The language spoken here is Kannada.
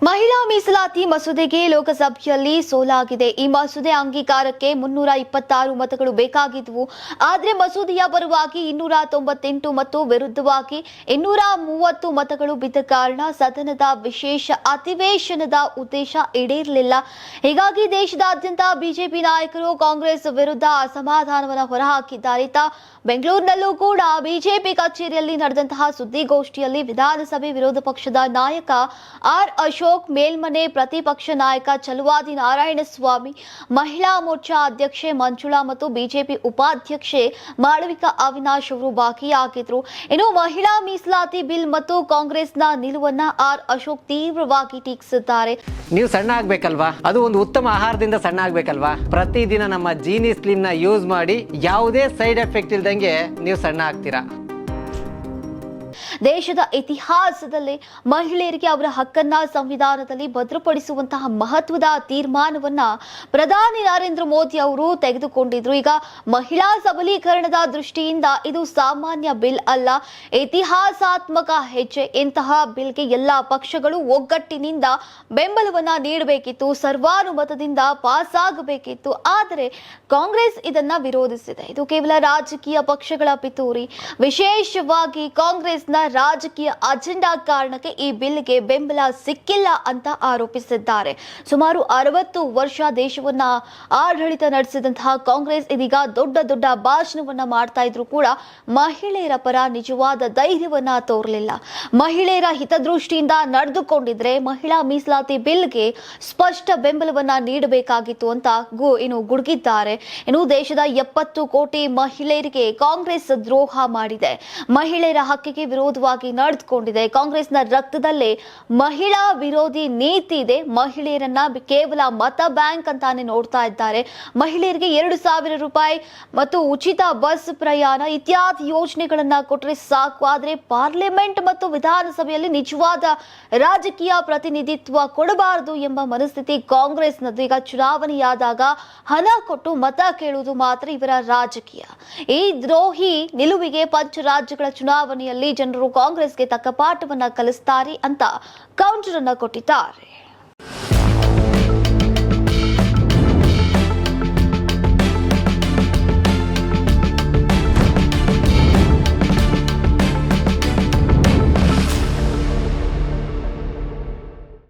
ಮಹಿಳಾ ಮೀಸಲಾತಿ ಮಸೂದೆಗೆ ಲೋಕಸಭೆಯಲ್ಲಿ ಸೋಲಾಗಿದೆ. ಈ ಮಸೂದೆ ಅಂಗೀಕಾರಕ್ಕೆ 326 ಮತಗಳು ಬೇಕಾಗಿದ್ದವು. ಆದರೆ ಮಸೂದೆಯ ಪರವಾಗಿ 298 ಮತ್ತು ವಿರುದ್ಧವಾಗಿ 230 ಮತಗಳು ಬಿದ್ದ ಕಾರಣ ಸದನದ ವಿಶೇಷ ಅಧಿವೇಶನದ ಉದ್ದೇಶ ಈಡೇರಲಿಲ್ಲ. ಹೀಗಾಗಿ ದೇಶದಾದ್ಯಂತ ಬಿಜೆಪಿ ನಾಯಕರು ಕಾಂಗ್ರೆಸ್ ವಿರುದ್ಧ ಅಸಮಾಧಾನವನ್ನು ಹೊರಹಾಕಿದ್ದಾರೆ. ಬೆಂಗಳೂರಿನಲ್ಲೂ ಕೂಡ ಬಿಜೆಪಿ ಕಚೇರಿಯಲ್ಲಿ ನಡೆದಂತಹ ಸುದ್ದಿಗೋಷ್ಠಿಯಲ್ಲಿ ವಿಧಾನಸಭೆ ವಿರೋಧ ಪಕ್ಷದ ನಾಯಕ ಆರ್ ಅಶೋಕ್, ಮೇಲ್ಮನೆ ಪ್ರತಿಪಕ್ಷ ನಾಯಕ ಚಲುವಾದಿ ನಾರಾಯಣಸ್ವಾಮಿ, ಮಹಿಳಾ ಮೋರ್ಚಾ ಅಧ್ಯಕ್ಷೆ ಮಂಜುಳಾ ಮತ್ತು ಬಿಜೆಪಿ ಉಪಾಧ್ಯಕ್ಷೆ ಮಾಳವಿಕಾ ಅವಿನಾಶ್ ಅವರು ಭಾಗಿಯಾಗಿದ್ರು. ಇನ್ನು ಮಹಿಳಾ ಮೀಸಲಾತಿ ಬಿಲ್ ಮತ್ತು ಕಾಂಗ್ರೆಸ್ನ ನಿಲುವನ್ನ ಆರ್ ಅಶೋಕ್ ತೀವ್ರವಾಗಿ ಟೀಕಿಸಿದ್ದಾರೆ. ನೀವು ಸಣ್ಣ ಆಗ್ಬೇಕಲ್ವಾ, ಅದು ಒಂದು ಉತ್ತಮ ಆಹಾರದಿಂದ ಸಣ್ಣ ಆಗ್ಬೇಕಲ್ವಾ. ಪ್ರತಿದಿನ ನಮ್ಮ ಜೀನಿ ಸ್ಲಿಮ್ ನ ಯೂಸ್ ಮಾಡಿ ಯಾವುದೇ ಸೈಡ್ ಎಫೆಕ್ಟ್ ಇಲ್ದಂಗೆ ನೀವು ಸಣ್ಣ ಆಗ್ತೀರಾ. ದೇಶದ ಇತಿಹಾಸದಲ್ಲಿ ಮಹಿಳೆಯರಿಗೆ ಅವರ ಹಕ್ಕನ್ನ ಸಂವಿಧಾನದಲ್ಲಿ ಭದ್ರಪಡಿಸುವಂತಹ ಮಹತ್ವದ ತೀರ್ಮಾನವನ್ನ ಪ್ರಧಾನಿ ನರೇಂದ್ರ ಮೋದಿ ಅವರು ತೆಗೆದುಕೊಂಡಿದ್ರು. ಈಗ ಮಹಿಳಾ ಸಬಲೀಕರಣದ ದೃಷ್ಟಿಯಿಂದ ಇದು ಸಾಮಾನ್ಯ ಬಿಲ್ ಅಲ್ಲ, ಇತಿಹಾಸಾತ್ಮಕ ಹೆಜ್ಜೆ. ಇಂತಹ ಬಿಲ್ಗೆ ಎಲ್ಲಾ ಪಕ್ಷಗಳು ಒಗ್ಗಟ್ಟಿನಿಂದ ಬೆಂಬಲವನ್ನ ನೀಡಬೇಕಿತ್ತು, ಸರ್ವಾನುಮತದಿಂದ ಪಾಸ್ ಆಗಬೇಕಿತ್ತು. ಆದರೆ ಕಾಂಗ್ರೆಸ್ ಇದನ್ನ ವಿರೋಧಿಸಿದೆ. ಇದು ಕೇವಲ ರಾಜಕೀಯ ಪಕ್ಷಗಳ ಪಿತೂರಿ. ವಿಶೇಷವಾಗಿ ಕಾಂಗ್ರೆಸ್ನ ರಾಜಕೀಯ ಅಜೆಂಡಾ ಕಾರಣಕ್ಕೆ ಈ ಬಿಲ್ಗೆ ಬೆಂಬಲ ಸಿಕ್ಕಿಲ್ಲ ಅಂತ ಆರೋಪಿಸಿದ್ದಾರೆ. ಸುಮಾರು 60 ವರ್ಷ ದೇಶವನ್ನ ಆಡಳಿತ ನಡೆಸಿದಂತಹ ಕಾಂಗ್ರೆಸ್ ಇದೀಗ ದೊಡ್ಡ ದೊಡ್ಡ ಭಾಷಣವನ್ನ ಮಾಡ್ತಾ ಇದ್ರು ಕೂಡ ಮಹಿಳೆಯರ ಪರ ನಿಜವಾದ ಧೈರ್ಯವನ್ನ ತೋರಲಿಲ್ಲ. ಮಹಿಳೆಯರ ಹಿತದೃಷ್ಟಿಯಿಂದ ನಡೆದುಕೊಂಡಿದ್ರೆ ಮಹಿಳಾ ಮೀಸಲಾತಿ ಬಿಲ್ಗೆ ಸ್ಪಷ್ಟ ಬೆಂಬಲವನ್ನ ನೀಡಬೇಕಾಗಿತ್ತು ಅಂತ ಗುಡುಗಿದ್ದಾರೆ. ಇನ್ನು ದೇಶದ 70 ಕೋಟಿ ಮಹಿಳೆಯರಿಗೆ ಕಾಂಗ್ರೆಸ್ ದ್ರೋಹ ಮಾಡಿದೆ, ಮಹಿಳೆಯರ ಹಕ್ಕಿಗೆ ವಿರೋಧವಾಗಿ ನಡೆದುಕೊಂಡಿದೆ. ಕಾಂಗ್ರೆಸ್ನ ರಕ್ತದಲ್ಲೇ ಮಹಿಳಾ ವಿರೋಧಿ ನೀತಿ ಇದೆ. ಮಹಿಳೆಯರನ್ನ ಕೇವಲ ಮತ ಬ್ಯಾಂಕ್ ಅಂತಾನೆ ನೋಡ್ತಾ ಇದ್ದಾರೆ. ಮಹಿಳೆಯರಿಗೆ 2,000 ರೂಪಾಯಿ ಮತ್ತು ಉಚಿತ ಬಸ್ ಪ್ರಯಾಣ ಇತ್ಯಾದಿ ಯೋಜನೆಗಳನ್ನ ಕೊಟ್ಟರೆ ಸಾಕು. ಆದರೆ ಪಾರ್ಲಿಮೆಂಟ್ ಮತ್ತು ವಿಧಾನಸಭೆಯಲ್ಲಿ ನಿಜವಾದ ರಾಜಕೀಯ ಪ್ರತಿನಿಧಿತ್ವ ಕೊಡಬಾರದು ಎಂಬ ಮನಸ್ಥಿತಿ ಕಾಂಗ್ರೆಸ್ನದ್ದು. ಈಗ ಚುನಾವಣೆಯಾದಾಗ ಹಣ ಕೊಟ್ಟು ಮತ ಕೇಳುವುದು ಮಾತ್ರ ಇವರ ರಾಜಕೀಯ. ಈ ದ್ರೋಹಿ ನಿಲುವಿಗೆ ಪಂಚರಾಜ್ಯಗಳ ಚುನಾವಣೆಯಲ್ಲಿ ಜನರು ಕಾಂಗ್ರೆಸ್ಗೆ ತಕ್ಕ ಪಾಠವನ್ನ ಕಲಿಸ್ತಾರೆ ಅಂತ ಕೌಂಟರ್ ಅನ್ನ ಕೊಟ್ಟಿದ್ದಾರೆ.